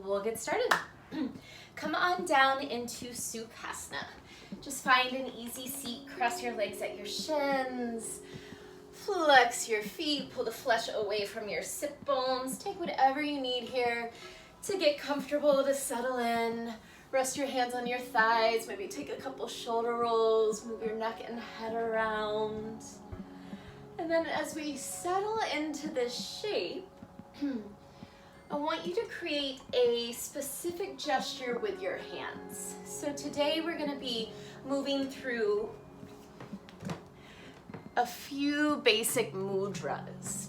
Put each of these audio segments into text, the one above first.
we'll get started. Come on down into Sukhasana. Just find an easy seat, cross your legs at your shins, flex your feet, pull the flesh away from your sit bones. Take whatever you need here to get comfortable, to settle in. Rest your hands on your thighs, maybe take a couple shoulder rolls, move your neck and head around. And then as we settle into this shape, I want you to create a specific gesture with your hands. So today we're going to be moving through a few basic mudras.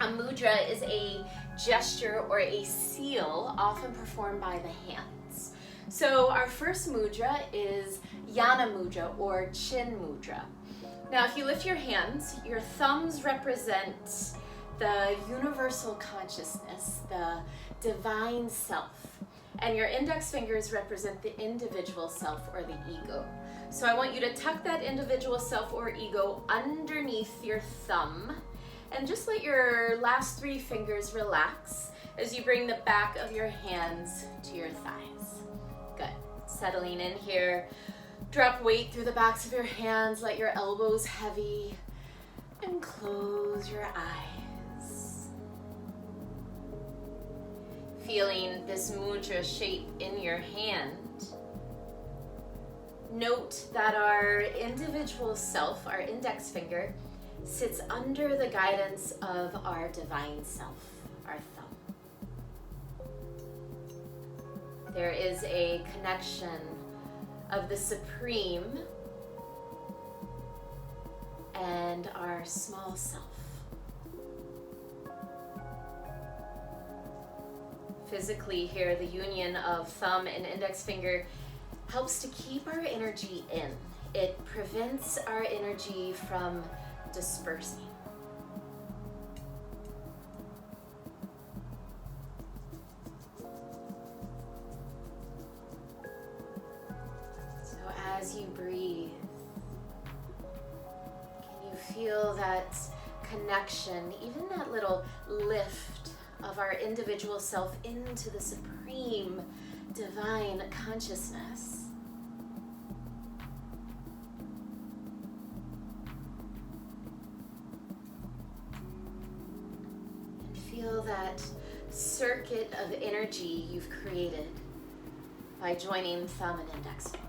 A mudra is a gesture or a seal often performed by the hands. So our first mudra is Yana mudra or chin mudra. Now if you lift your hands, your thumbs represent the universal consciousness, the divine self, and your index fingers represent the individual self or the ego. So I want you to tuck that individual self or ego underneath your thumb and just let your last three fingers relax as you bring the back of your hands to your thighs. Good. Settling in here. Drop weight through the backs of your hands. Let your elbows heavy and close your eyes. Feeling this mudra shape in your hand. Note that our individual self, our index finger, sits under the guidance of our divine self, our thumb. There is a connection of the supreme and our small self. Physically here, the union of thumb and index finger helps to keep our energy in. It prevents our energy from dispersing. So as you breathe, can you feel that connection, even that little lift of our individual self into the supreme divine consciousness? And feel that circuit of energy you've created by joining thumb and index finger.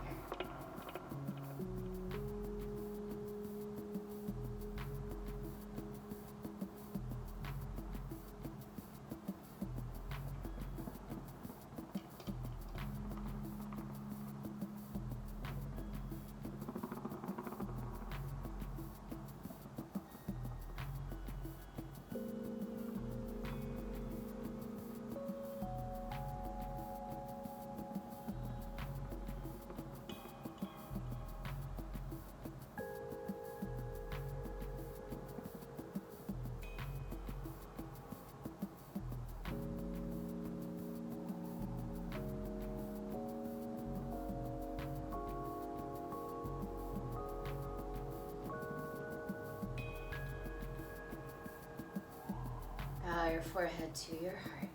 Bow your forehead to your heart.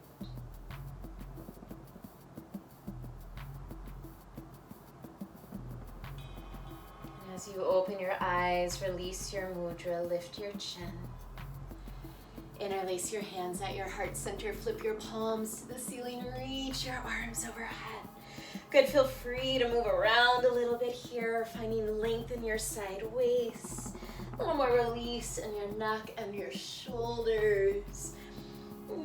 And as you open your eyes, release your mudra, lift your chin. Interlace your hands at your heart center, flip your palms to the ceiling, reach your arms overhead. Good, feel free to move around a little bit here, finding length in your side waist. A little more release in your neck and your shoulders.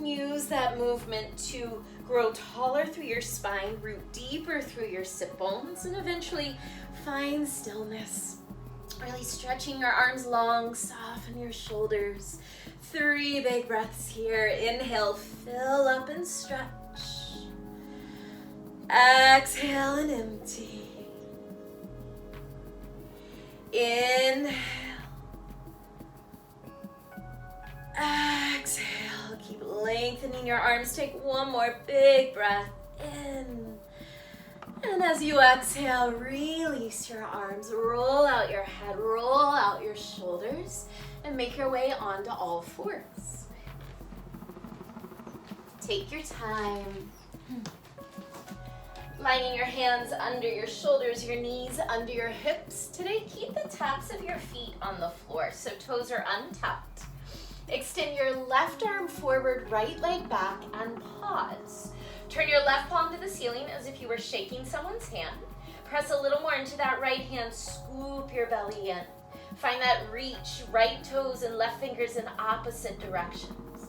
Use that movement to grow taller through your spine, root deeper through your sit bones, and eventually find stillness. Really stretching your arms long, soften your shoulders. 3 big breaths here. Inhale, fill up and stretch. Exhale and empty. Inhale. Exhale, keep lengthening your arms. Take one more big breath in. And as you exhale, release your arms. Roll out your head, roll out your shoulders, and make your way onto all fours. Take your time. Lining your hands under your shoulders, your knees under your hips. Today, keep the tops of your feet on the floor so toes are untucked. Extend your left arm forward, right leg back, and pause. Turn your left palm to the ceiling as if you were shaking someone's hand. Press a little more into that right hand, scoop your belly in. Find that reach, right toes and left fingers in opposite directions.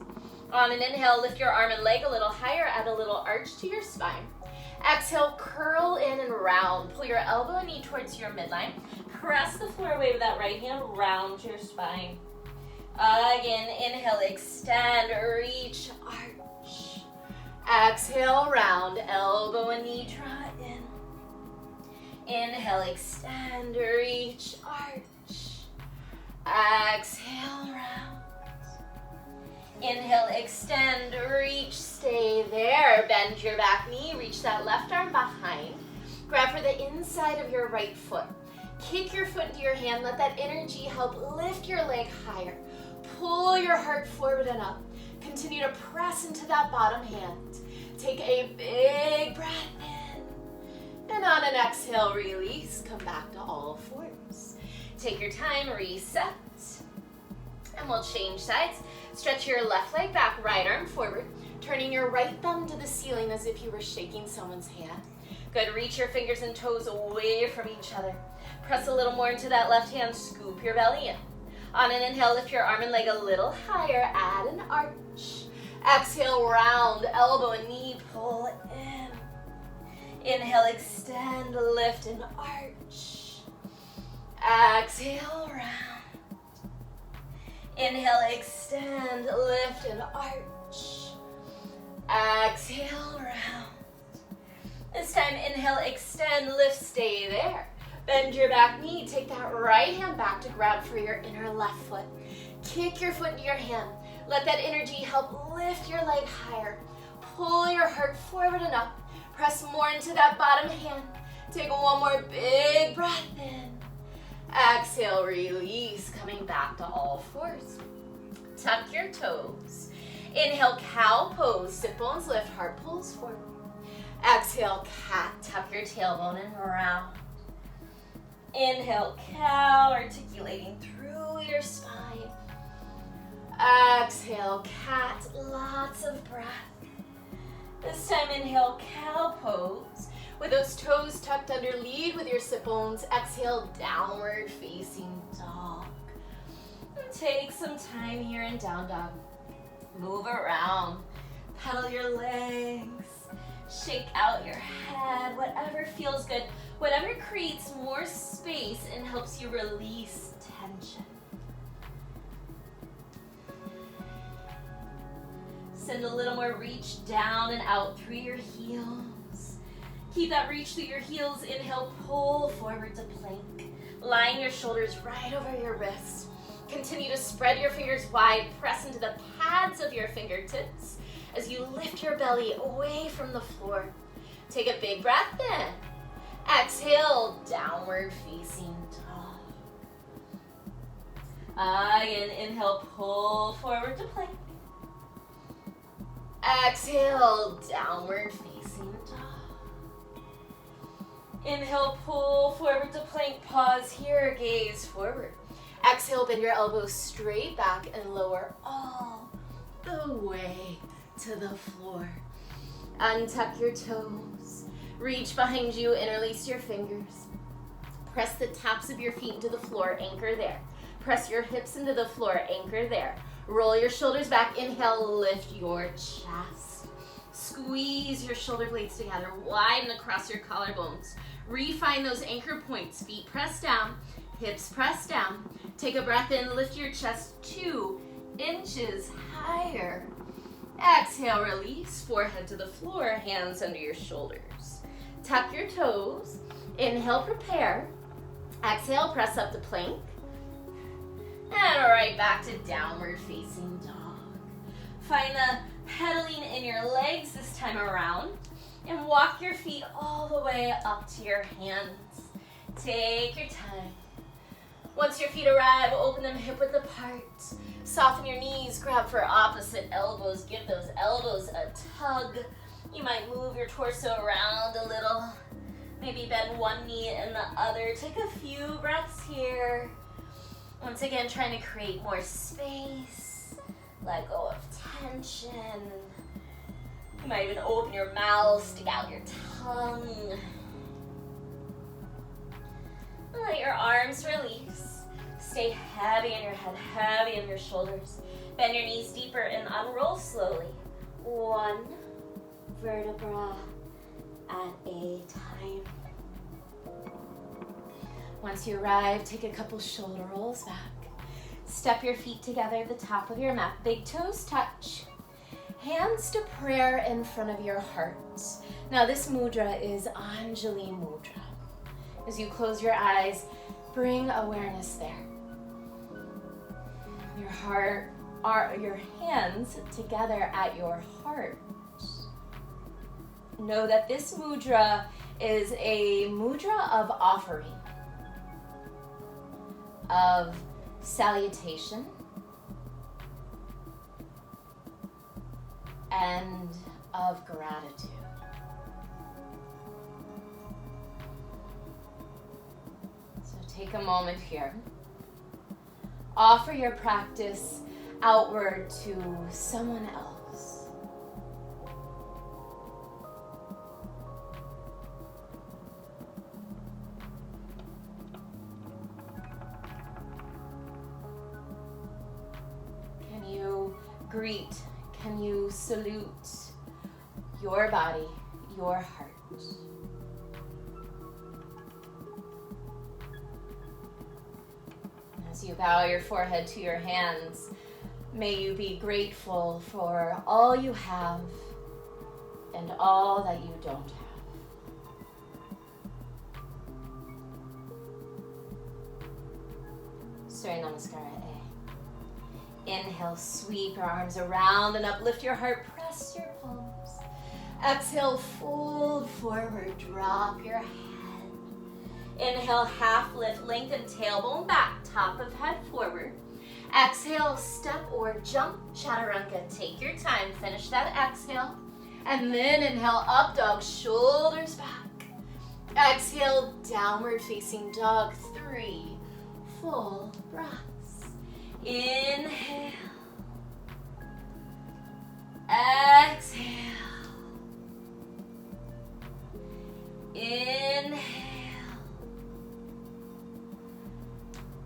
On an inhale, lift your arm and leg a little higher, add a little arch to your spine. Exhale, curl in and round. Pull your elbow and knee towards your midline. Press the floor away with that right hand, round your spine. Again, inhale, extend, reach, arch. Exhale, round, elbow and knee draw in. Inhale, extend, reach, arch. Exhale, round. Inhale, extend, reach, stay there. Bend your back knee, reach that left arm behind. Grab for the inside of your right foot. Kick your foot into your hand, let that energy help lift your leg higher. Pull your heart forward and up. Continue to press into that bottom hand. Take a big breath in. And on an exhale, release. Come back to all fours. Take your time, reset. And we'll change sides. Stretch your left leg back, right arm forward. Turning your right thumb to the ceiling as if you were shaking someone's hand. Good, reach your fingers and toes away from each other. Press a little more into that left hand, scoop your belly in. On an inhale, lift your arm and leg a little higher, add an arch. Exhale, round, elbow and knee, pull in. Inhale, extend, lift and arch. Exhale, round. Inhale, extend, lift and arch. Exhale, round. This time, inhale, extend, lift, stay there. Bend your back knee, take that right hand back to grab for your inner left foot. Kick your foot into your hand. Let that energy help lift your leg higher. Pull your heart forward and up. Press more into that bottom hand. Take one more big breath in. Exhale, release, coming back to all fours. Tuck your toes. Inhale, cow pose, sit bones lift, heart pulls forward. Exhale, cat, tuck your tailbone and round. Inhale, cow, articulating through your spine. Exhale, cat, lots of breath. This time, inhale, cow pose. With those toes tucked under, lead with your sit bones. Exhale, downward facing dog. And take some time here in down dog. Move around, pedal your legs, shake out your head, whatever feels good, whatever creates more space and helps you release tension. Send a little more reach down and out through your heels. Keep that reach through your heels. Inhale, pull forward to plank. Line your shoulders right over your wrists. Continue to spread your fingers wide. Press into the pads of your fingertips as you lift your belly away from the floor. Take a big breath in. Exhale, downward facing dog. Again, inhale, pull forward to plank. Exhale, downward facing dog. Inhale, pull forward to plank. Pause here, gaze forward. Exhale, bend your elbows straight back and lower all the way to the floor. Untuck your toes. Reach behind you, interlace your fingers. Press the tops of your feet into the floor, anchor there. Press your hips into the floor, anchor there. Roll your shoulders back, inhale, lift your chest. Squeeze your shoulder blades together, widen across your collarbones. Refine those anchor points, feet press down, hips press down. Take a breath in, lift your chest 2 inches higher. Exhale, release, forehead to the floor, hands under your shoulders. Tuck your toes, inhale, prepare. Exhale, press up to plank. And right back to downward facing dog. Find the pedaling in your legs this time around. And walk your feet all the way up to your hands. Take your time. Once your feet arrive, open them hip width apart. Soften your knees, grab for opposite elbows. Give those elbows a tug. You might move your torso around a little. Maybe bend one knee and the other. Take a few breaths here. Once again, trying to create more space. Let go of tension. You might even open your mouth, stick out your tongue. Let your arms release. Stay heavy in your head, heavy in your shoulders. Bend your knees deeper and unroll slowly. One vertebra at a time. Once you arrive, take a couple shoulder rolls back. Step your feet together at the top of your mat. Big toes touch. Hands to prayer in front of your heart. Now this mudra is Anjali Mudra. As you close your eyes, bring awareness there. Your heart, your hands together at your heart. Know that this mudra is a mudra of offering, of salutation, and of gratitude. So take a moment here. Offer your practice outward to someone else. Can you greet? Can you salute your body, your heart? As you bow your forehead to your hands, may you be grateful for all you have and all that you don't have. Surya Namaskara A. Inhale, sweep your arms around and uplift your heart, press your palms. Exhale, fold forward, drop your head. Inhale, half lift, lengthen tailbone back, top of head forward. Exhale, step or jump, chaturanga. Take your time, finish that exhale. And then inhale, up dog, shoulders back. Exhale, downward facing dog, 3 full breaths. Inhale. Exhale. Inhale.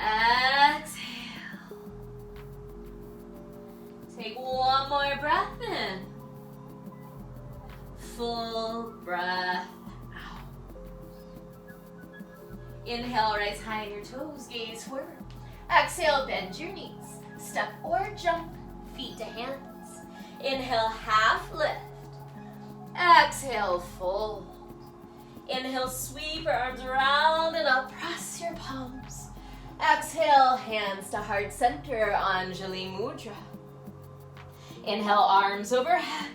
Exhale. Take one more breath in. Full breath out. Inhale, rise high on your toes, gaze forward. Exhale, bend your knees. Step or jump, feet to hands. Inhale, half lift. Exhale, fold. Inhale, sweep your arms around and up, press your palms. Exhale, hands to heart center, Anjali Mudra. Inhale, arms overhead.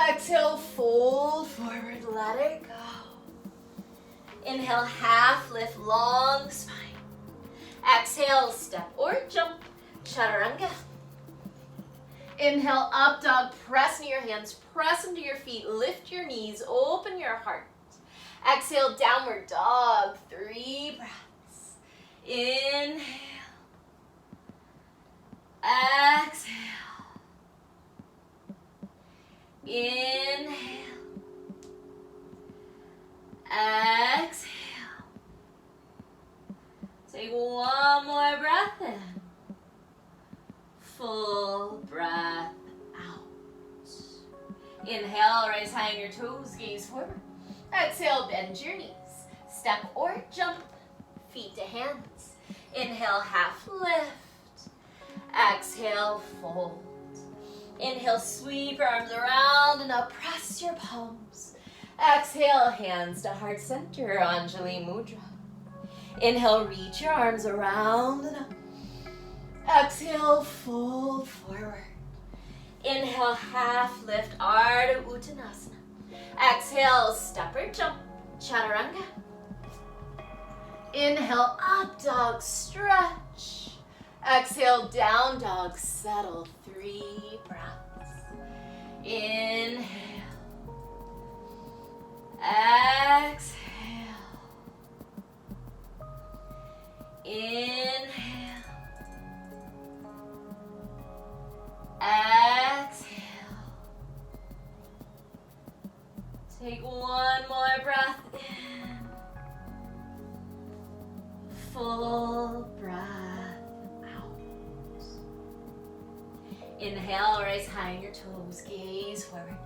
Exhale, fold forward, let it go. Inhale, half lift, long spine. Exhale, step or jump, chaturanga. Inhale, up dog, press into your hands, press into your feet, lift your knees, open your heart. Exhale, downward dog, 3 breaths. Inhale. Exhale. Inhale. Exhale. Take one more breath in. Full breath out. Inhale, rise high on your toes, gaze forward. Exhale, bend your knees. Step or jump, feet to hands. Inhale, half lift. Exhale, fold. Inhale, sweep your arms around and up, press your palms. Exhale, hands to heart center, Anjali Mudra. Inhale, reach your arms around and up. Exhale, fold forward. Inhale, half lift, Ardha Uttanasana. Exhale, step or jump, chaturanga. Inhale, up dog, stretch. Exhale, down dog, settle, 3 breaths. Inhale. Exhale. Inhale. Exhale. Take one more breath in. Full breath out. Inhale, rise high on your toes, gaze forward.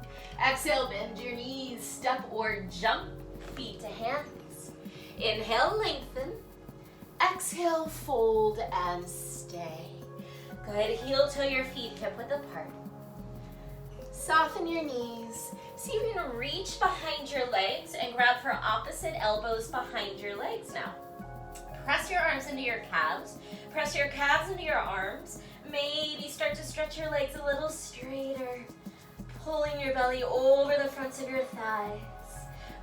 Exhale, bend your knees, step or jump, feet to hands. Inhale, lengthen. Exhale, fold and stay. Good, heel toe your feet hip width apart. Soften your knees. See if you can reach behind your legs and grab for opposite elbows behind your legs now. Press your arms into your calves. Press your calves into your arms. Maybe start to stretch your legs a little straighter. Pulling your belly over the fronts of your thighs.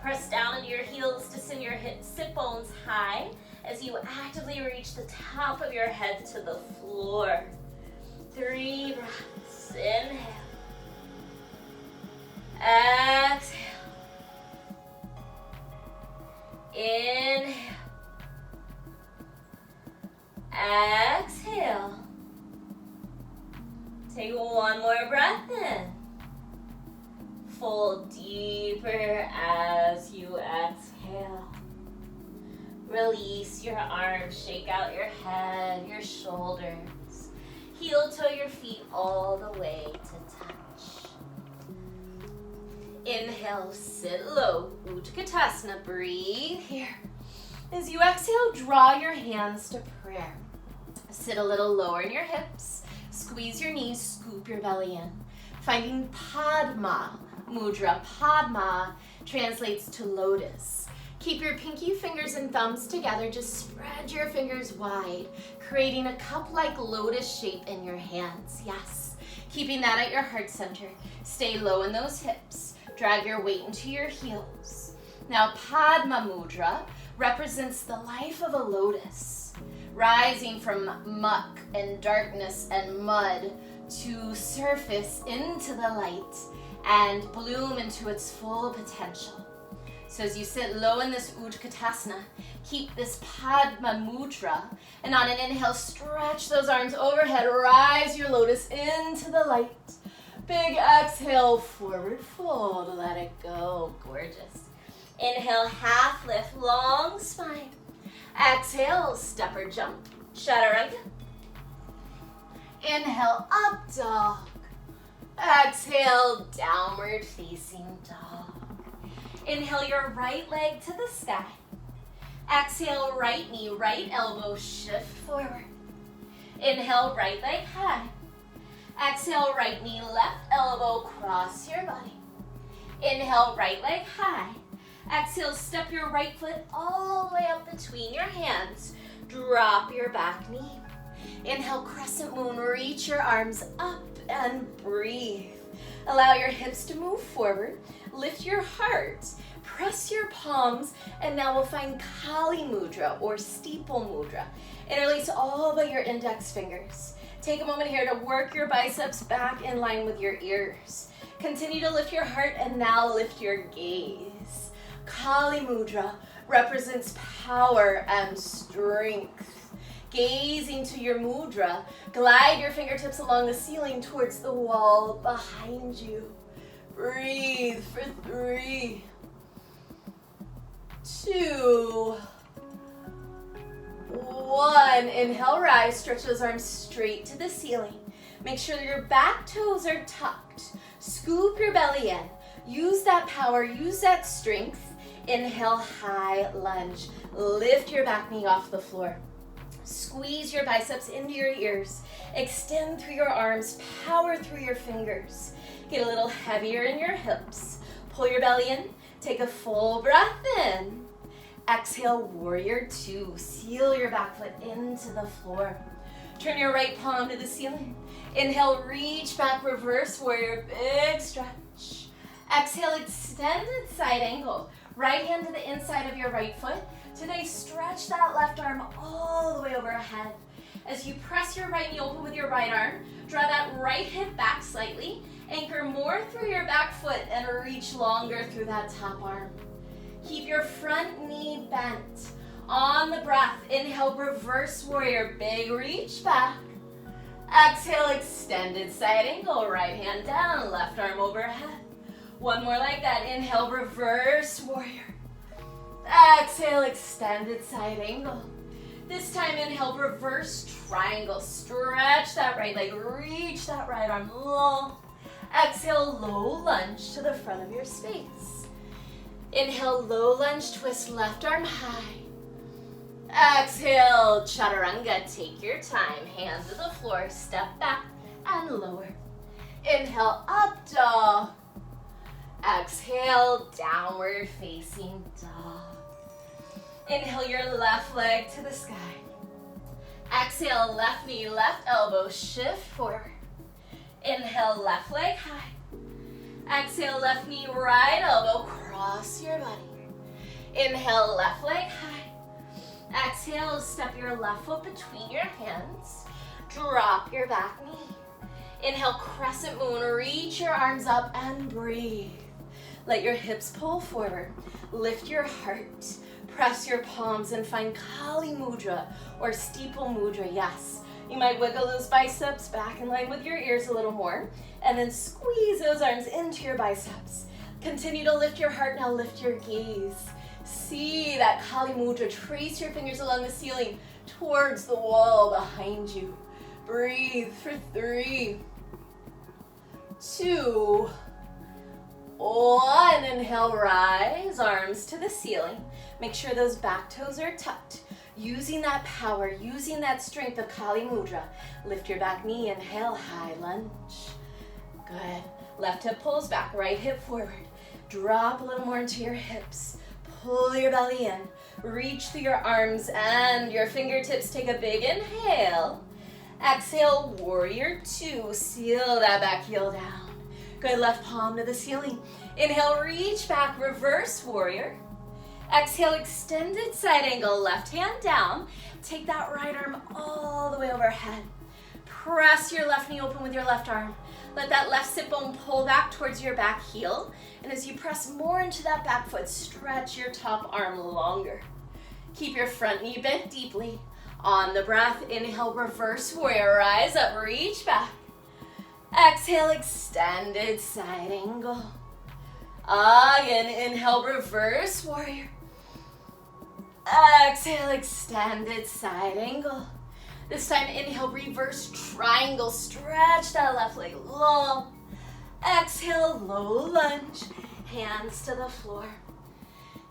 Press down into your heels to send your sit bones high as you actively reach the top of your head to the floor. 3 breaths. Inhale. Exhale. Inhale. Exhale. Take one more breath in. Fold deeper as you exhale. Release your arms, shake out your head, your shoulders. Heel toe your feet all the way to touch. Inhale, sit low, Utkatasana, breathe here. As you exhale, draw your hands to prayer. Sit a little lower in your hips, squeeze your knees, scoop your belly in. Finding Padma Mudra. Padma translates to lotus. Keep your pinky fingers and thumbs together, just spread your fingers wide, creating a cup-like lotus shape in your hands. Yes, keeping that at your heart center. Stay low in those hips. Drag your weight into your heels. Now Padma Mudra represents the life of a lotus, rising from muck and darkness and mud to surface into the light and bloom into its full potential. So as you sit low in this Utkatasana, keep this Padma Mudra, and on an inhale, stretch those arms overhead, rise your lotus into the light. Big exhale, forward fold, let it go, gorgeous. Inhale, half lift, long spine. Exhale, step or jump, chaturanga. Inhale, up dog. Exhale, downward facing dog. Inhale your right leg to the sky. Exhale, right knee, right elbow, shift forward. Inhale, right leg high. Exhale, right knee, left elbow, cross your body. Inhale, right leg high. Exhale, step your right foot all the way up between your hands. Drop your back knee. Inhale, crescent moon, reach your arms up and breathe. Allow your hips to move forward. Lift your heart, press your palms, and now we'll find Kali Mudra or Steeple Mudra. Interlace all but your index fingers. Take a moment here to work your biceps back in line with your ears. Continue to lift your heart and now lift your gaze. Kali Mudra represents power and strength. Gazing to your mudra, glide your fingertips along the ceiling towards the wall behind you. Breathe for 3, 2, 1. Inhale, rise, stretch those arms straight to the ceiling. Make sure that your back toes are tucked. Scoop your belly in. Use that power, use that strength. Inhale, high lunge. Lift your back knee off the floor. Squeeze your biceps into your ears. Extend through your arms, power through your fingers. Get a little heavier in your hips. Pull your belly in. Take a full breath in. Exhale, warrior 2. Seal your back foot into the floor. Turn your right palm to the ceiling. Inhale, reach back, reverse warrior, big stretch. Exhale, extended side angle. Right hand to the inside of your right foot. Today, stretch that left arm all the way overhead. As you press your right knee open with your right arm, draw that right hip back slightly Anchor more through your back foot and reach longer through that top arm. Keep your front knee bent. On the breath, inhale, reverse warrior, big reach back. Exhale, extended side angle, right hand down, left arm overhead. One more like that, inhale, reverse warrior. Exhale, extended side angle. This time, inhale, reverse triangle. Stretch that right leg, reach that right arm long. Exhale, low lunge to the front of your space. Inhale, low lunge, twist left arm high. Exhale, chaturanga, take your time. Hands to the floor, step back and lower. Inhale, up dog. Exhale, downward facing dog. Inhale your left leg to the sky. Exhale, left knee, left elbow, shift forward. Inhale, left leg high. Exhale, left knee, right elbow, cross your body. Inhale, left leg high. Exhale, step your left foot between your hands. Drop your back knee. Inhale, crescent moon, reach your arms up and breathe. Let your hips pull forward. Lift your heart. Press your palms and find Kali Mudra or Steeple Mudra, yes. You might wiggle those biceps back in line with your ears a little more, and then squeeze those arms into your biceps. Continue to lift your heart, now lift your gaze. See that Kali Mudra, trace your fingers along the ceiling towards the wall behind you. Breathe for 3, 2, 1. Inhale, rise, arms to the ceiling. Make sure those back toes are tucked. Using that power, using that strength of Kali Mudra. Lift your back knee, inhale, high lunge. Good. Left hip pulls back, right hip forward. Drop a little more into your hips. Pull your belly in. Reach through your arms and your fingertips. Take a big inhale. Exhale, warrior 2. Seal that back heel down. Good, left palm to the ceiling. Inhale, reach back, reverse warrior. Exhale, extended side angle, left hand down. Take that right arm all the way overhead. Press your left knee open with your left arm. Let that left sit bone pull back towards your back heel. And as you press more into that back foot, stretch your top arm longer. Keep your front knee bent deeply. On the breath, inhale, reverse warrior, rise up, reach back. Exhale, extended side angle. Again, inhale, reverse warrior. Exhale, extended side angle. This time, inhale, reverse triangle. Stretch that left leg long. Exhale, low lunge. Hands to the floor.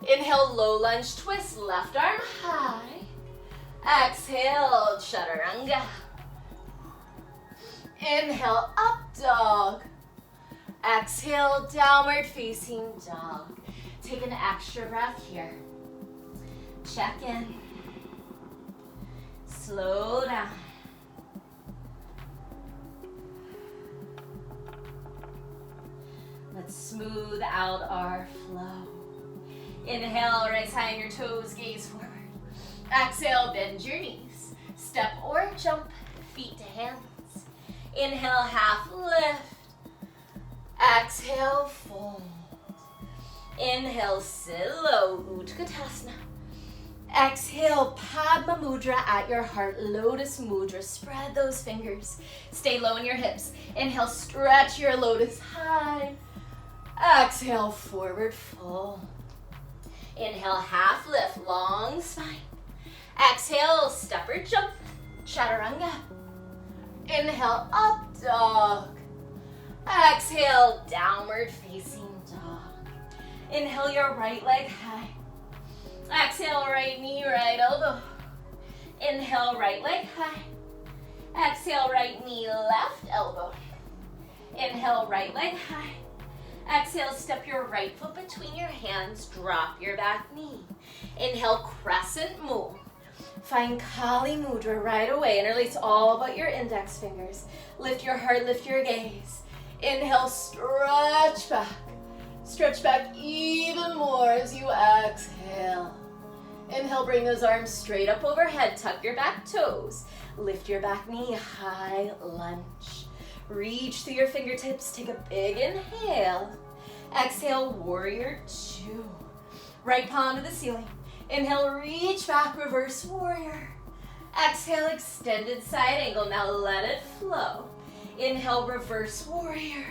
Inhale, low lunge, twist, left arm high. Exhale, chaturanga. Inhale, up dog. Exhale, downward facing dog. Take an extra breath here. Check in. Slow down. Let's smooth out our flow. Inhale, right side on your toes, gaze forward. Exhale, bend your knees. Step or jump, feet to hands. Inhale, half lift. Exhale, fold. Inhale, sit low, Utkatasana. Exhale, Padma Mudra at your heart, Lotus Mudra. Spread those fingers. Stay low in your hips. Inhale, stretch your lotus high. Exhale, forward fold. Inhale, half lift, long spine. Exhale, step or jump, chaturanga. Inhale, up dog. Exhale, downward facing dog. Inhale your right leg high. Exhale, right knee, right elbow. Inhale, right leg high. Exhale, right knee, left elbow. Inhale, right leg high. Exhale, step your right foot between your hands. Drop your back knee. Inhale, crescent moon. Find Kali Mudra right away and release all but your index fingers. Lift your heart, lift your gaze. Inhale, stretch back. Stretch back even more as you exhale. Inhale, bring those arms straight up overhead. Tuck your back toes. Lift your back knee, high lunge. Reach through your fingertips. Take a big inhale. Exhale, warrior two. Right palm to the ceiling. Inhale, reach back, reverse warrior. Exhale, extended side angle. Now let it flow. Inhale, reverse warrior.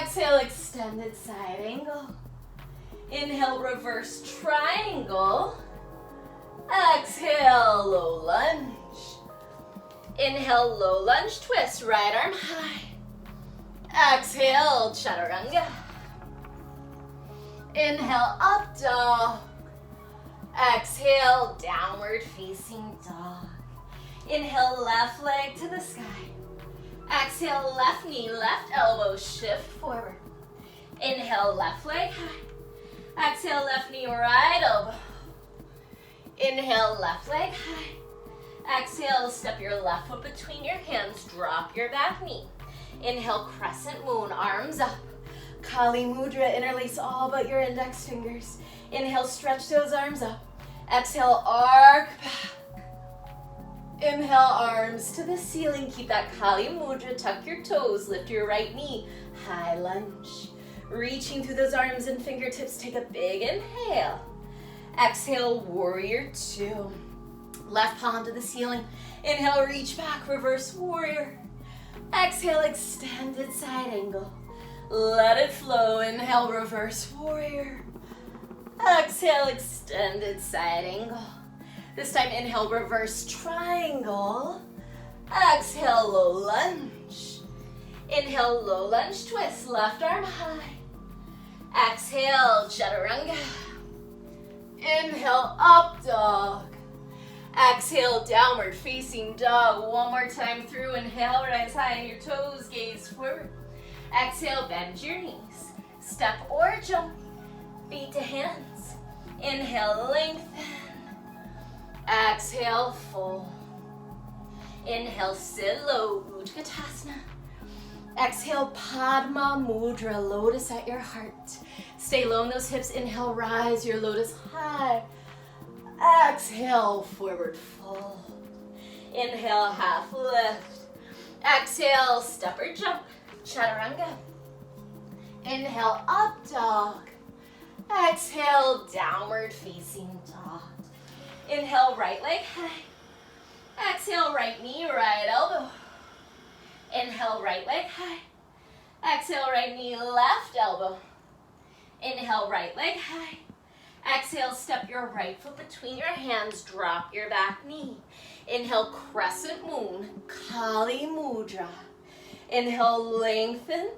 Exhale, extended side angle. Inhale, reverse triangle. Exhale, low lunge. Inhale, low lunge twist, right arm high. Exhale, chaturanga. Inhale, up dog. Exhale, downward facing dog. Inhale, left leg to the sky. Exhale, left knee, left elbow, shift forward. Inhale, left leg high. Exhale, left knee, right elbow. Inhale, left leg high. Exhale, step your left foot between your hands, drop your back knee. Inhale, crescent moon, arms up. Kali Mudra, interlace all but your index fingers. Inhale, stretch those arms up. Exhale, arc back. Inhale, arms to the ceiling. Keep that Kali Mudra, tuck your toes, lift your right knee, high lunge. Reaching through those arms and fingertips, take a big inhale. Exhale, warrior two. Left palm to the ceiling. Inhale, reach back, reverse warrior. Exhale, extended side angle. Let it flow. Inhale, reverse warrior. Exhale, extended side angle. This time, inhale, reverse triangle. Exhale, low lunge. Inhale, low lunge twist, left arm high. Exhale, chaturanga. Inhale, up dog. Exhale, downward facing dog. One more time through. Inhale, rise high on your toes, gaze forward. Exhale, bend your knees. Step or jump, feet to hands. Inhale, lengthen. Exhale, fold. Inhale, sit low, Utkatasana. Exhale, Padma Mudra, lotus at your heart. Stay low in those hips. Inhale, rise your lotus high. Exhale, forward fold. Inhale, half lift. Exhale, step or jump, chaturanga. Inhale, up dog. Exhale, downward facing dog. Inhale, right leg high. Exhale, right knee, right elbow. Inhale, right leg high. Exhale, right knee, left elbow. Inhale, right leg high. Exhale, step your right foot between your hands, drop your back knee. Inhale, crescent moon, Kali Mudra. Inhale, lengthen.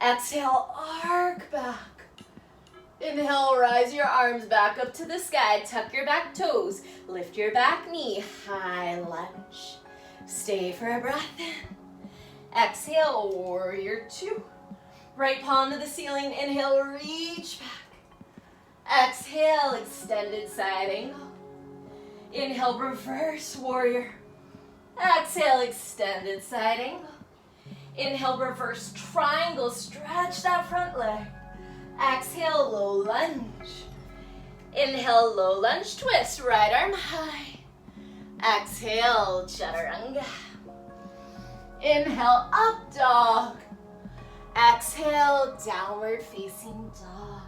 Exhale, arc back. Inhale, rise your arms back up to the sky. Tuck your back toes. Lift your back knee. High lunge. Stay for a breath in. Exhale, warrior two. Right palm to the ceiling. Inhale, reach back. Exhale, extended side angle. Inhale, reverse warrior. Exhale, extended side angle. Inhale, reverse triangle. Stretch that front leg. Exhale, low lunge. Inhale, low lunge twist, right arm high. Exhale, chaturanga. Inhale, up dog. Exhale, downward facing dog.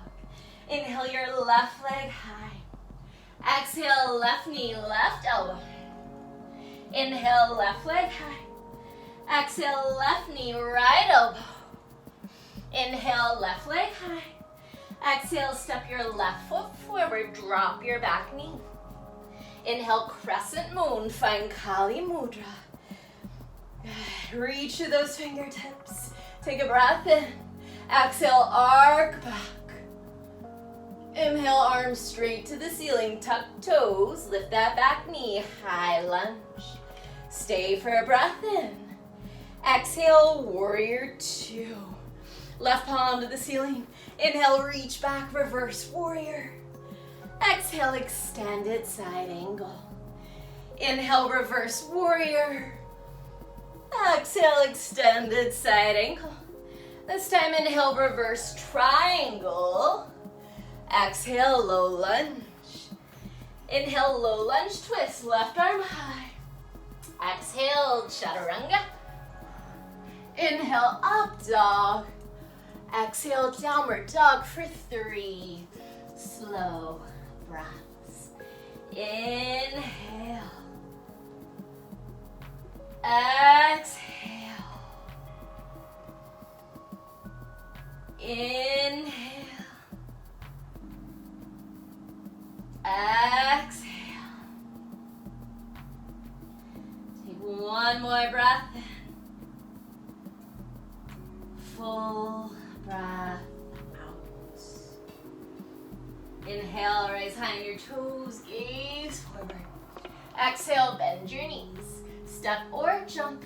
Inhale, your left leg high. Exhale, left knee, left elbow. Inhale, left leg high. Exhale, left knee, right elbow. Inhale, left leg high. Exhale, step your left foot forward, drop your back knee. Inhale, crescent moon, find Kali Mudra. Reach to those fingertips. Take a breath in. Exhale, arc back. Inhale, arms straight to the ceiling, tuck toes, lift that back knee, high lunge. Stay for a breath in. Exhale, warrior two. Left palm to the ceiling. Inhale, reach back, reverse warrior. Exhale, extended side angle. Inhale, reverse warrior. Exhale, extended side angle. This time, inhale, reverse triangle. Exhale, low lunge. Inhale, low lunge twist, left arm high. Exhale, chaturanga. Inhale, up dog. Exhale, downward dog for 3 slow breaths. Inhale. Exhale. Inhale. Exhale. Take one more breath in. Full breath out. Inhale, rise high on your toes, gaze forward. Exhale, bend your knees. Step or jump,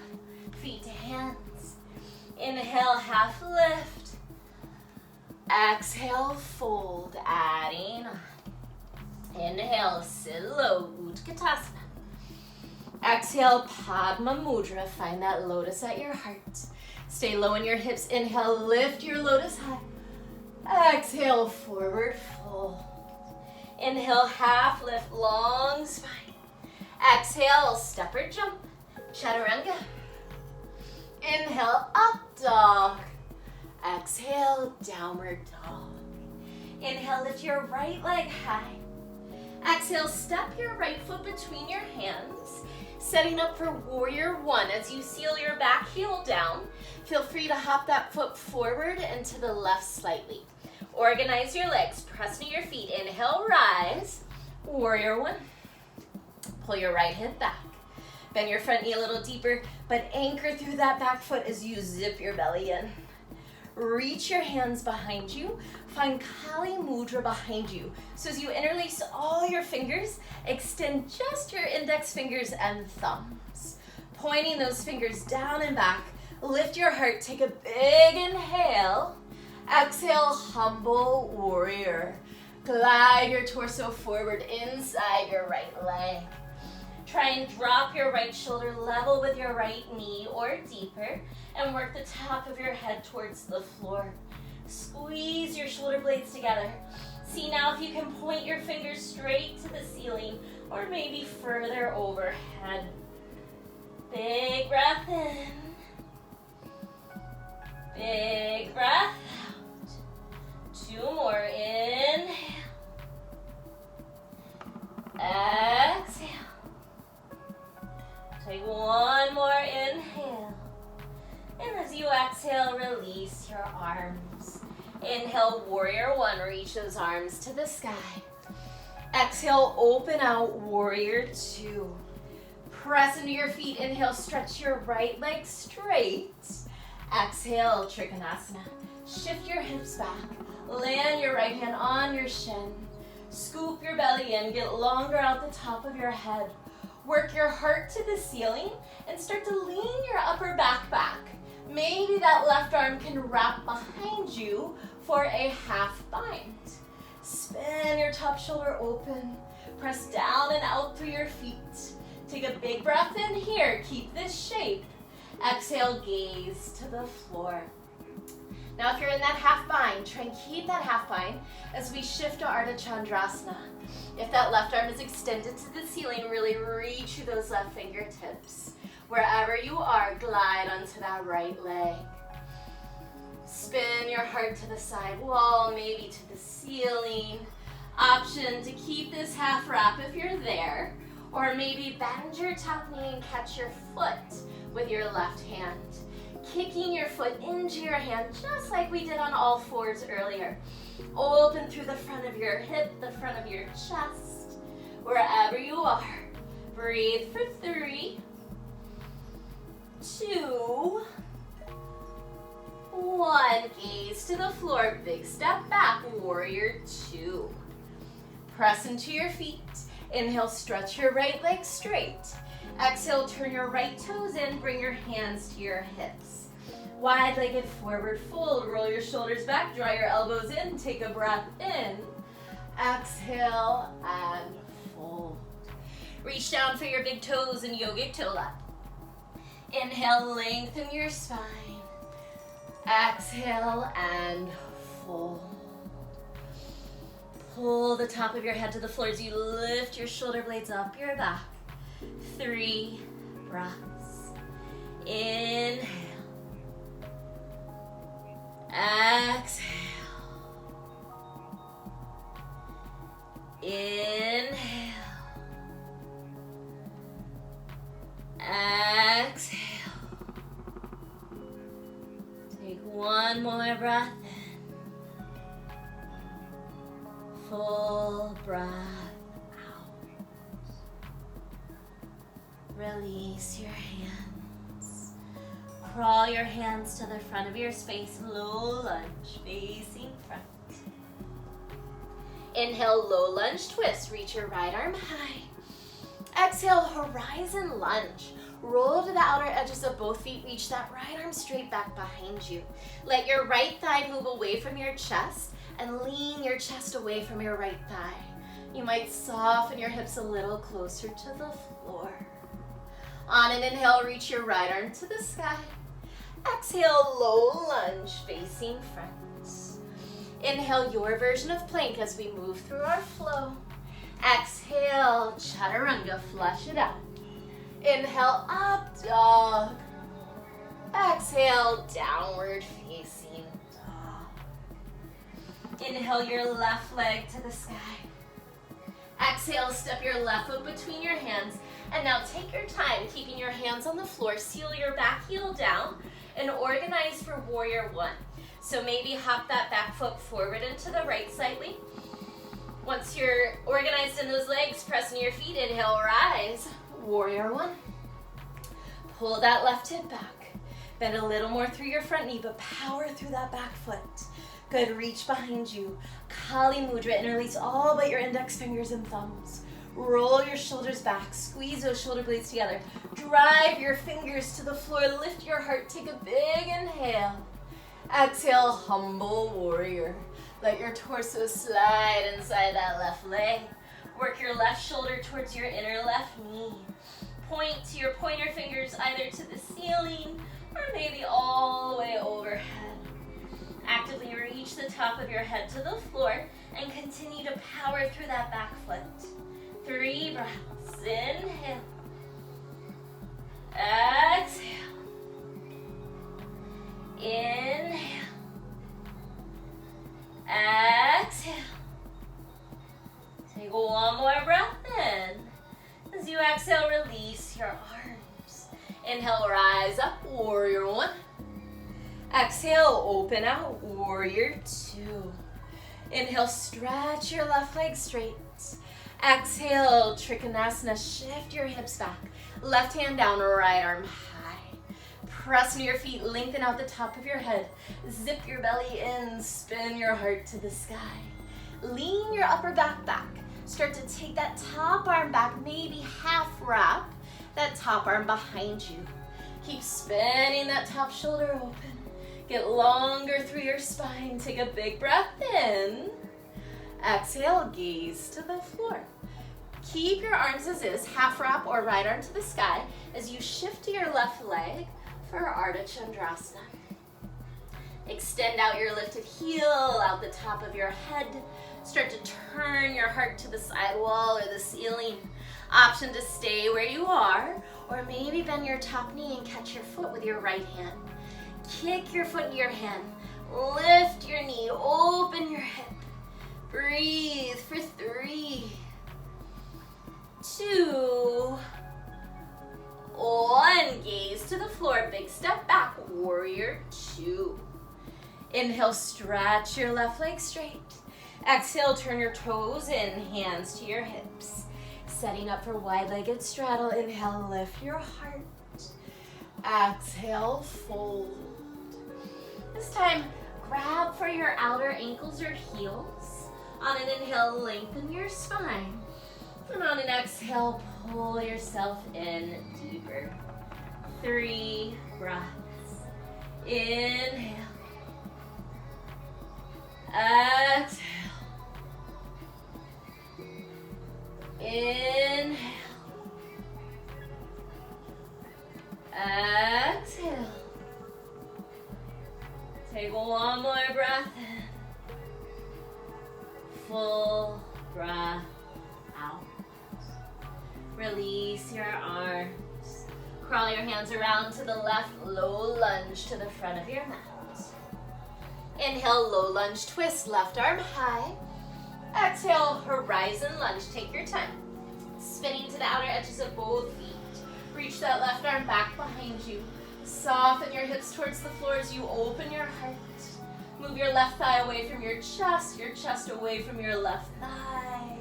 feet to hands. Inhale, half lift. Exhale, fold, adding on. Inhale, sit low, Utkatasana. Exhale, Padma Mudra. Find that lotus at your heart. Stay low in your hips. Inhale, lift your lotus high. Exhale, forward fold. Inhale, half lift, long spine. Exhale, step or jump, chaturanga. Inhale, up dog. Exhale, downward dog. Inhale, lift your right leg high. Exhale, step your right foot between your hands, setting up for warrior one. As you seal your back heel down, feel free to hop that foot forward and to the left slightly. Organize your legs, press into your feet. Inhale, rise, warrior one. Pull your right hip back. Bend your front knee a little deeper, but anchor through that back foot as you zip your belly in. Reach your hands behind you. Find Kali Mudra behind you. So as you interlace all your fingers, extend just your index fingers and thumbs. Pointing those fingers down and back. Lift your heart. Take a big inhale. Exhale, humble warrior. Glide your torso forward inside your right leg. Try and drop your right shoulder level with your right knee or deeper, and work the top of your head towards the floor. Squeeze your shoulder blades together. See now if you can point your fingers straight to the ceiling or maybe further overhead. Big breath in. Big breath out. 2 more. Inhale. Exhale. Take 1 more inhale. And as you exhale, release your arms. Inhale, warrior one. Reach those arms to the sky. Exhale, open out, warrior two. Press into your feet. Inhale, stretch your right leg straight. Exhale, Trikonasana. Shift your hips back. Land your right hand on your shin. Scoop your belly in. Get longer out the top of your head. Work your heart to the ceiling and start to lean your upper back back. Maybe that left arm can wrap behind you for a half bind. Spin your top shoulder open. Press down and out through your feet. Take a big breath in here. Keep this shape. Exhale, gaze to the floor. Now if you're in that half bind, try and keep that half bind as we shift to Ardha Chandrasana. If that left arm is extended to the ceiling, really reach through those left fingertips. Wherever you are, glide onto that right leg. Spin your heart to the side wall, maybe to the ceiling. Option to keep this half wrap if you're there, or maybe bend your top knee and catch your foot with your left hand. Kicking your foot into your hand, just like we did on all fours earlier. Open through the front of your hip, the front of your chest, wherever you are. Breathe for 3, 2, 1. Gaze to the floor, big step back, warrior two. Press into your feet. Inhale, stretch your right leg straight. Exhale, turn your right toes in, bring your hands to your hips. Wide-legged forward fold, roll your shoulders back, draw your elbows in, take a breath in. Exhale and fold. Reach down for your big toes in yogic toe lap. Inhale, lengthen your spine. Exhale and fold. Pull the top of your head to the floor as you lift your shoulder blades up your back. 3 breaths. Inhale. Exhale. Inhale. Exhale. Take one more breath in. Full breath out. Release your hands. Crawl your hands to the front of your space. Low lunge, facing front. Inhale, low lunge twist. Reach your right arm high. Exhale, horizon lunge. Roll to the outer edges of both feet. Reach that right arm straight back behind you. Let your right thigh move away from your chest and lean your chest away from your right thigh. You might soften your hips a little closer to the floor. On an inhale, reach your right arm to the sky. Exhale, low lunge, facing front. Inhale, your version of plank as we move through our flow. Exhale, chaturanga, flush it out. Inhale, up dog. Exhale, downward facing dog. Inhale, your left leg to the sky. Exhale, step your left foot between your hands. And now take your time, keeping your hands on the floor. Seal your back heel down and organize for warrior one. So maybe hop that back foot forward into the right slightly. Once you're organized in those legs, press into your feet. Inhale, rise. Warrior one. Pull that left hip back. Bend a little more through your front knee, but power through that back foot. Good, reach behind you. Kali Mudra, interlace all but your index fingers and thumbs. Roll your shoulders back. Squeeze those shoulder blades together. Drive your fingers to the floor. Lift your heart. Take a big inhale. Exhale, humble warrior. Let your torso slide inside that left leg. Work your left shoulder towards your inner left knee. Point your pointer fingers either to the ceiling or maybe all the way overhead. Actively reach the top of your head to the floor and continue to power through that back foot. 3 breaths. Inhale. Exhale. Inhale. Exhale. Take one more breath in. As you exhale, release your arms. Inhale, rise up, warrior one. Exhale, open out, warrior two. Inhale, stretch your left leg straight. Exhale, Trikonasana, shift your hips back. Left hand down, right arm high. Press into your feet, lengthen out the top of your head. Zip your belly in, spin your heart to the sky. Lean your upper back back. Start to take that top arm back, maybe half wrap that top arm behind you. Keep spinning that top shoulder open. Get longer through your spine. Take a big breath in. Exhale, gaze to the floor. Keep your arms as is, half wrap or right arm to the sky as you shift to your left leg for Ardha Chandrasana. Extend out your lifted heel out the top of your head. Start to turn your heart to the side wall or the ceiling. Option to stay where you are, or maybe bend your top knee and catch your foot with your right hand. Kick your foot into your hand. Lift your knee, open your hip. Breathe for 3, 2, 1. Gaze to the floor, big step back, warrior two. Inhale, stretch your left leg straight. Exhale, turn your toes in, hands to your hips. Setting up for wide-legged straddle. Inhale, lift your heart. Exhale, fold. This time, grab for your outer ankles or heels. On an inhale, lengthen your spine. And on an exhale, pull yourself in deeper. 3 breaths. Inhale. Exhale. Inhale. Exhale. Take one more breath in. Full breath out. Release your arms. Crawl your hands around to the left, low lunge to the front of your mat. Inhale, low lunge twist, left arm high. Exhale, horizon lunge, take your time. Spinning to the outer edges of both feet. Reach that left arm back behind you. Soften your hips towards the floor as you open your heart. Move your left thigh away from your chest away from your left thigh.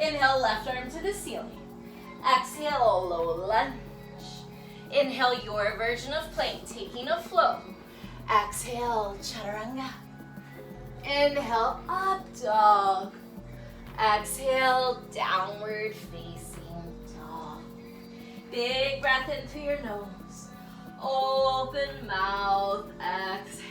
Inhale, left arm to the ceiling. Exhale, low lunge. Inhale, your version of plank, taking a flow. Exhale, chaturanga. Inhale, up dog. Exhale, downward facing dog. Big breath in through your nose. Open mouth, exhale.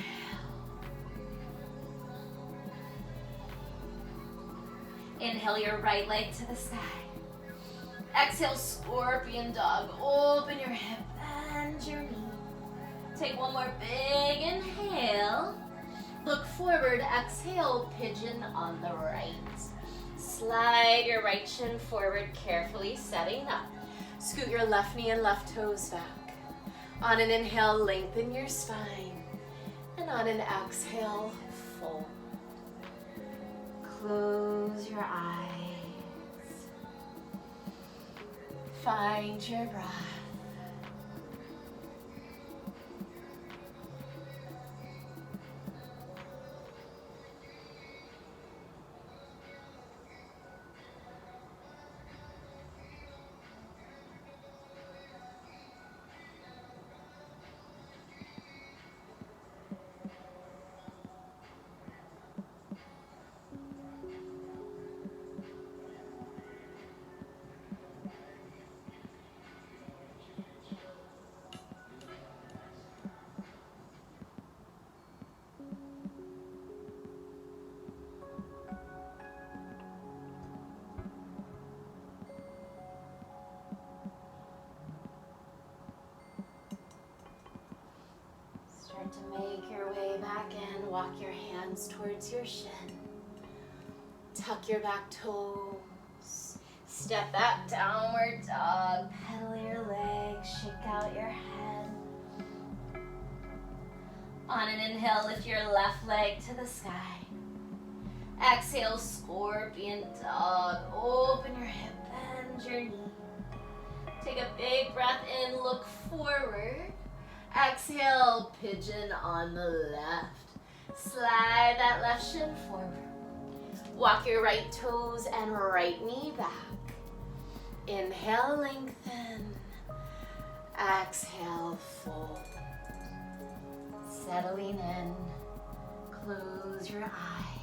Inhale your right leg to the side. Exhale, scorpion dog. Open your hip and your knee. Take one more big inhale. Look forward, exhale, pigeon on the right. Slide your right shin forward, carefully setting up. Scoot your left knee and left toes back. On an inhale, lengthen your spine. And on an exhale, fold. Close your eyes. Find your breath. To make your way back in, walk your hands towards your shin. Tuck your back toes. Step that downward dog. Pedal your legs, shake out your head. On an inhale, lift your left leg to the sky. Exhale, scorpion dog. Open your hip, bend your knee. Take a big breath in, look forward. Exhale, pigeon on the left. Slide that left shin forward. Walk your right toes and right knee back. Inhale, lengthen. Exhale, fold. Settling in. Close your eyes.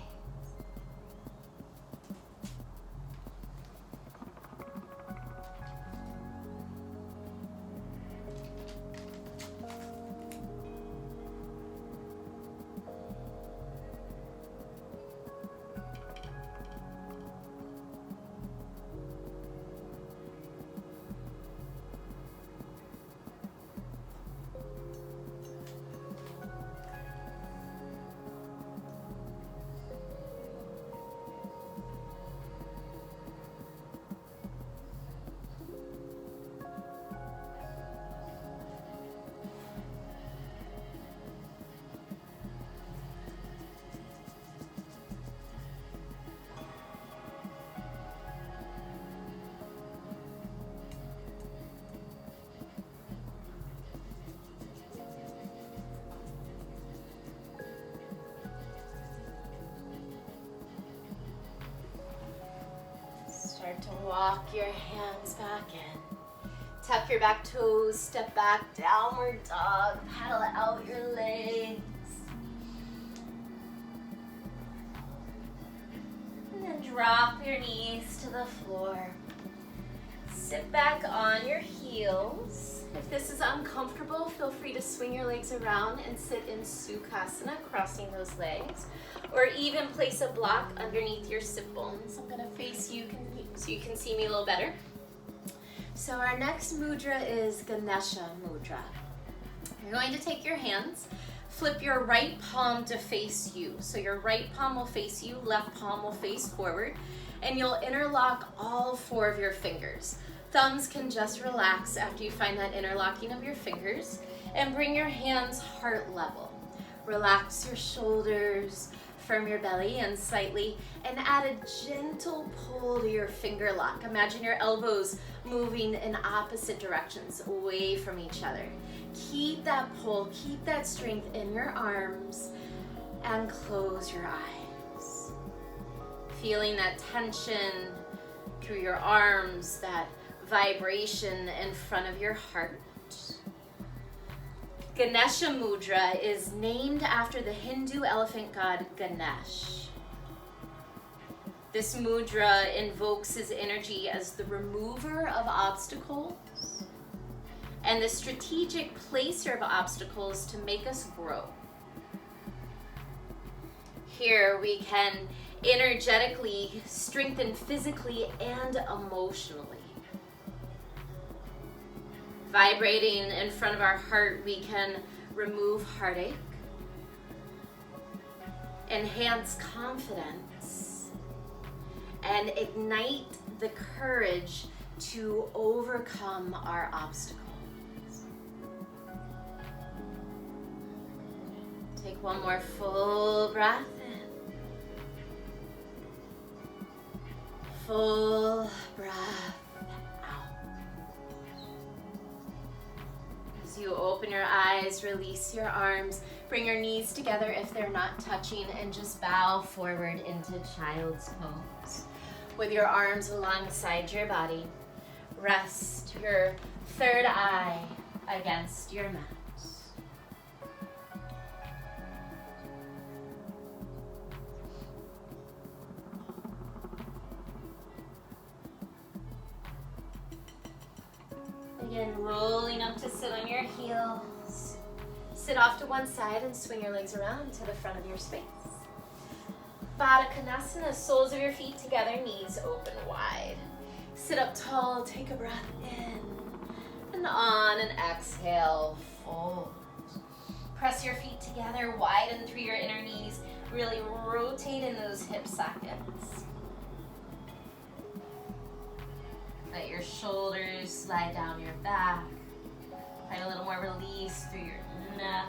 Start to walk your hands back in. Tuck your back toes, step back, downward dog, paddle out your legs. And then drop your knees to the floor. Sit back on your heels. If this is uncomfortable, feel free to swing your legs around and sit in Sukhasana, crossing those legs. Or even place a block underneath your sit bones. I'm gonna face you so you can see me a little better. So our next mudra is Ganesha mudra. You're going to take your hands, flip your right palm to face you. So your right palm will face you, left palm will face forward, and you'll interlock all four of your fingers. Thumbs can just relax after you find that interlocking of your fingers, and bring your hands heart level. Relax your shoulders, firm your belly in slightly, and add a gentle pull to your finger lock. Imagine your elbows moving in opposite directions, away from each other. Keep that pull, keep that strength in your arms, and close your eyes. Feeling that tension through your arms, that vibration in front of your heart. Ganesha Mudra is named after the Hindu elephant god Ganesh. This mudra invokes his energy as the remover of obstacles and the strategic placer of obstacles to make us grow. Here we can energetically strengthen physically and emotionally. Vibrating in front of our heart, we can remove heartache, enhance confidence, and ignite the courage to overcome our obstacles. Take one more full breath in. Full breath out. As you open your eyes, release your arms, bring your knees together if they're not touching, and just bow forward into child's pose. With your arms alongside your body, rest your third eye against your mat. Again, rolling up to sit on your heels. Sit off to one side and swing your legs around to the front of your space. Baddha Konasana, soles of your feet together, knees open wide. Sit up tall, take a breath in and on, and exhale, fold. Press your feet together, widen through your inner knees, really rotate in those hip sockets. Let your shoulders slide down your back. Find a little more release through your neck.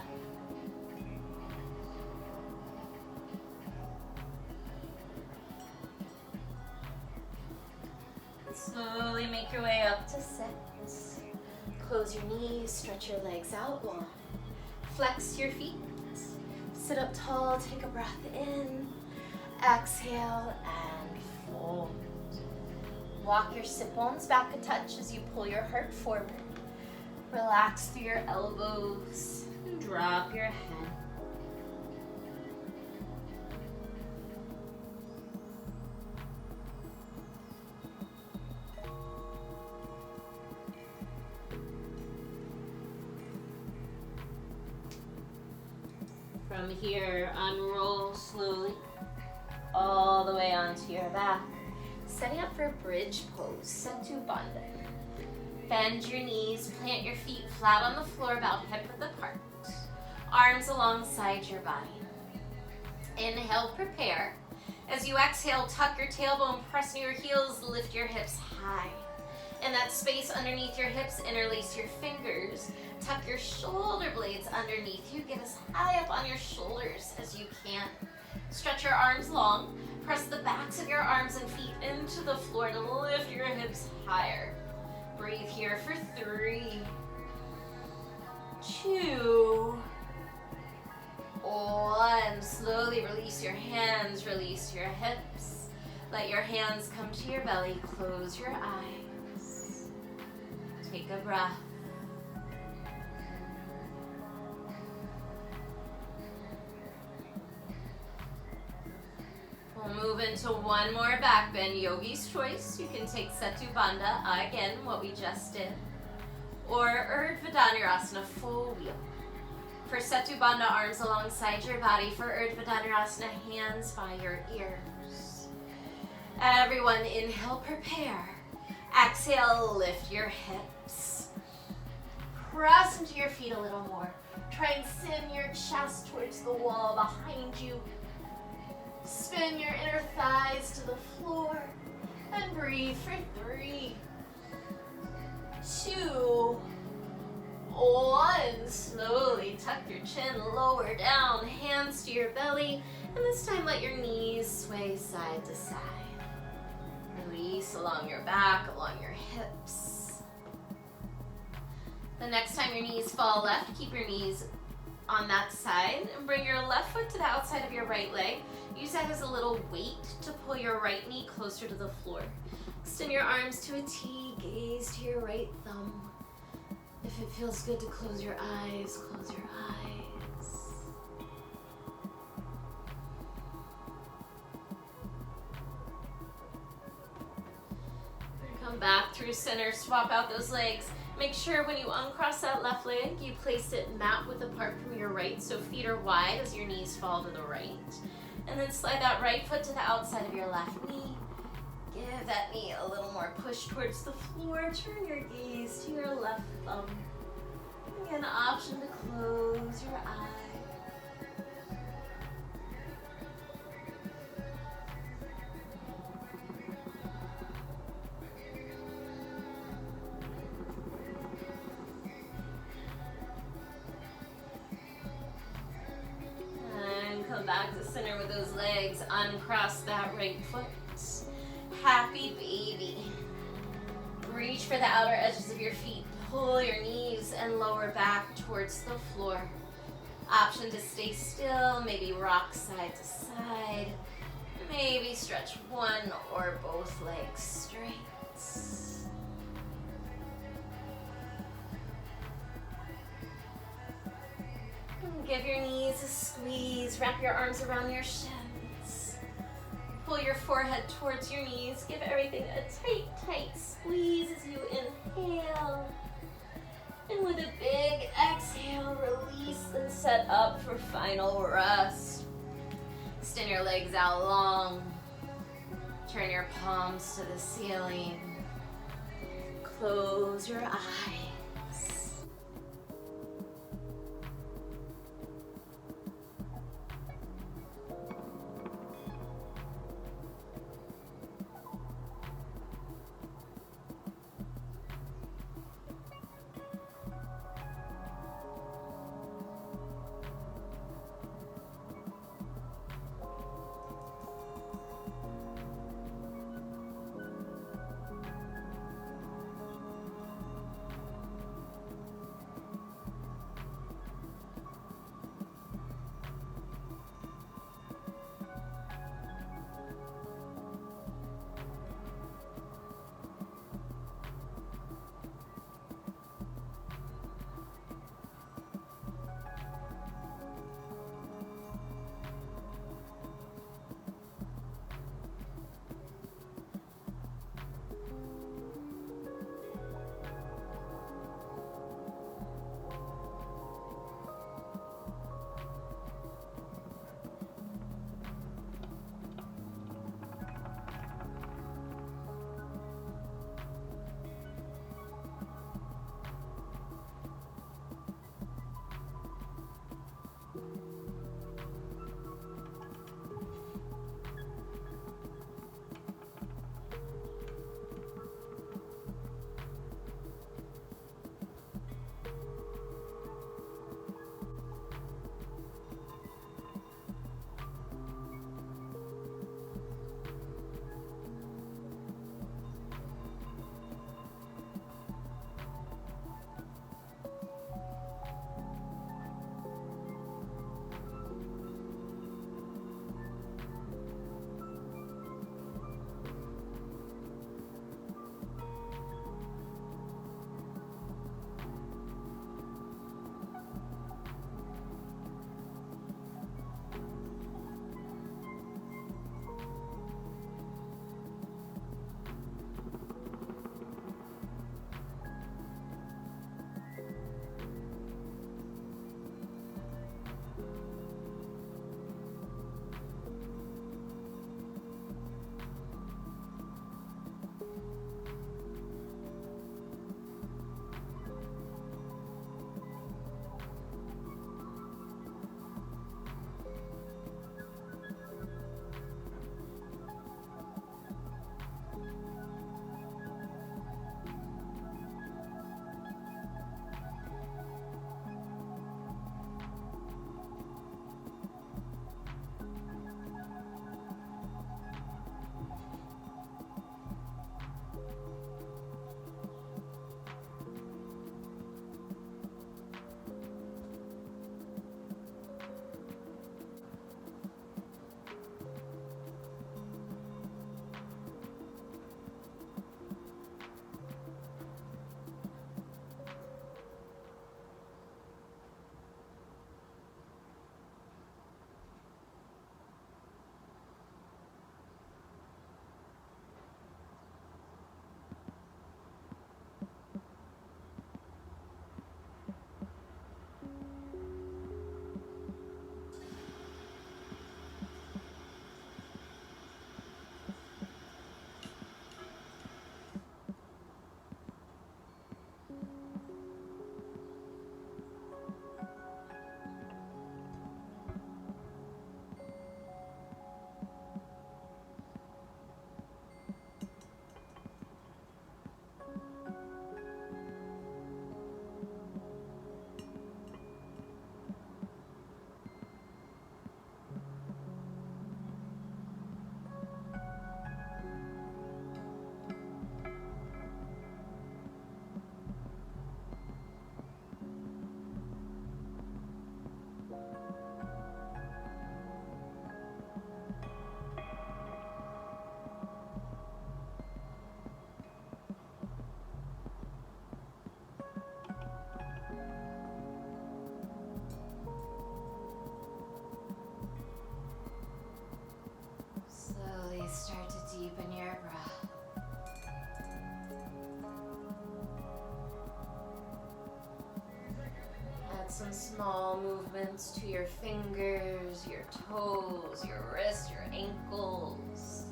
Slowly make your way up to sit. Close your knees, stretch your legs out long. Flex your feet. Sit up tall, take a breath in. Exhale and fold. Walk your sit bones back a touch as you pull your heart forward. Relax through your elbows and drop your head. From here, unroll slowly all the way onto your back. Setting up for bridge pose, Setu Bandha. Bend your knees, plant your feet flat on the floor, about hip width apart. Arms alongside your body. Inhale, prepare. As you exhale, tuck your tailbone, press near your heels, lift your hips high. In that space underneath your hips, interlace your fingers. Tuck your shoulder blades underneath you. Get as high up on your shoulders as you can. Stretch your arms long. Press the backs of your arms and feet into the floor to lift your hips higher. Breathe here for 3, 2, 1. Slowly release your hands, release your hips. Let your hands come to your belly. Close your eyes. Take a breath. We'll move into one more back bend, yogi's choice. You can take Setu Bandha, again, what we just did, or Urdhva Dhanurasana, full wheel. For Setu Bandha, arms alongside your body. For Urdhva Dhanurasana, hands by your ears. Everyone, inhale, prepare. Exhale, lift your hips. Press into your feet a little more. Try and send your chest towards the wall behind you. Spin your inner thighs to the floor and breathe for 3, 2, 1. Slowly tuck your chin lower down, hands to your belly, and this time let your knees sway side to side. Release along your back, along your hips. The next time your knees fall left, keep your knees on that side and bring your left foot to the outside of your right leg. Use that as a little weight to pull your right knee closer to the floor. Extend your arms to a T, gaze to your right thumb. If it feels good to close your eyes, close your eyes. Come back through center, swap out those legs. Make sure when you uncross that left leg, you place it mat width apart from your right, so feet are wide as your knees fall to the right. And then slide that right foot to the outside of your left knee. Give that knee a little more push towards the floor. Turn your gaze to your left thumb. Again, option to close your eye. And come back to center with those legs. Uncross that right foot. Happy baby. Reach for the outer edges of your feet. Pull your knees and lower back towards the floor. Option to stay still, maybe rock side to side. Maybe stretch one or both legs straight. And give your knees a squeeze. Wrap your arms around your shins. Pull your forehead towards your knees. Give everything a tight, tight squeeze as you inhale. And with a big exhale, release and set up for final rest. Extend your legs out long. Turn your palms to the ceiling. Close your eyes. start to deepen your breath. Add some small movements to your fingers, your toes, your wrists, your ankles,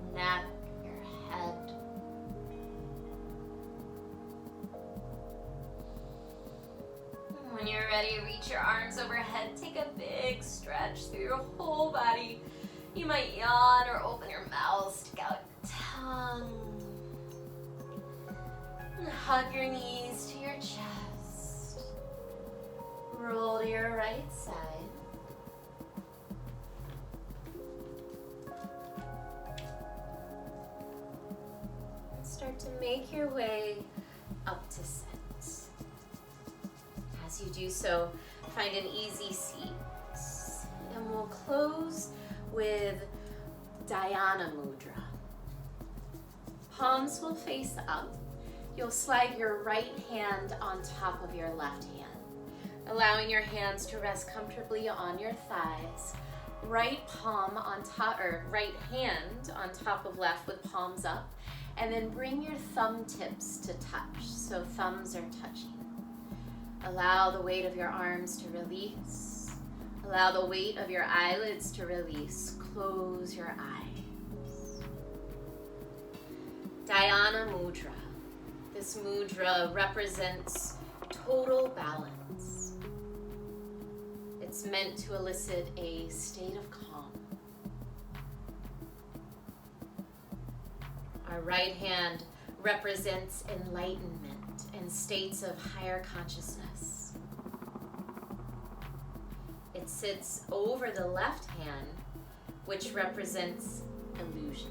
your neck, your head. When you're ready, reach your arms overhead. Take a big stretch through your whole body. You might yawn or open your mouth, stick out your tongue. And hug your knees to your chest. Roll to your right side. And start to make your way up to sit. As you do so, find an easy seat. And we'll close with Dhyana Mudra. Palms will face up. You'll slide your right hand on top of your left hand, allowing your hands to rest comfortably on your thighs. Right palm on top, or right hand on top of left with palms up, and then bring your thumb tips to touch, so thumbs are touching. Allow the weight of your arms to release. Allow the weight of your eyelids to release. Close your eyes. Dhyana Mudra. This mudra represents total balance. It's meant to elicit a state of calm. Our right hand represents enlightenment and states of higher consciousness. It sits over the left hand, which represents illusion.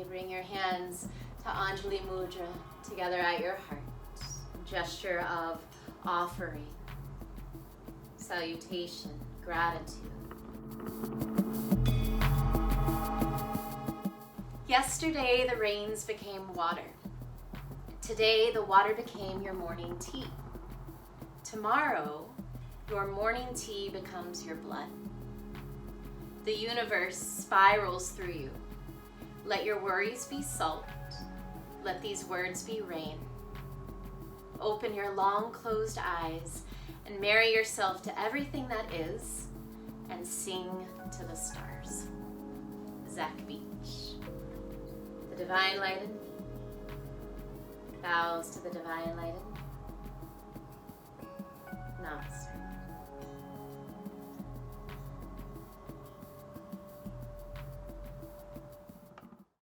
Bring your hands to Anjali Mudra together at your heart. A gesture of offering, salutation, gratitude. Yesterday the rains became water. Today the water became your morning tea. Tomorrow your morning tea becomes your blood. The universe spirals through you. Let your worries be salt. Let these words be rain. Open your long closed eyes and marry yourself to everything that is and sing to the stars. Zach Beach. The Divine Lighted bows to the Divine Lighted. Namaste.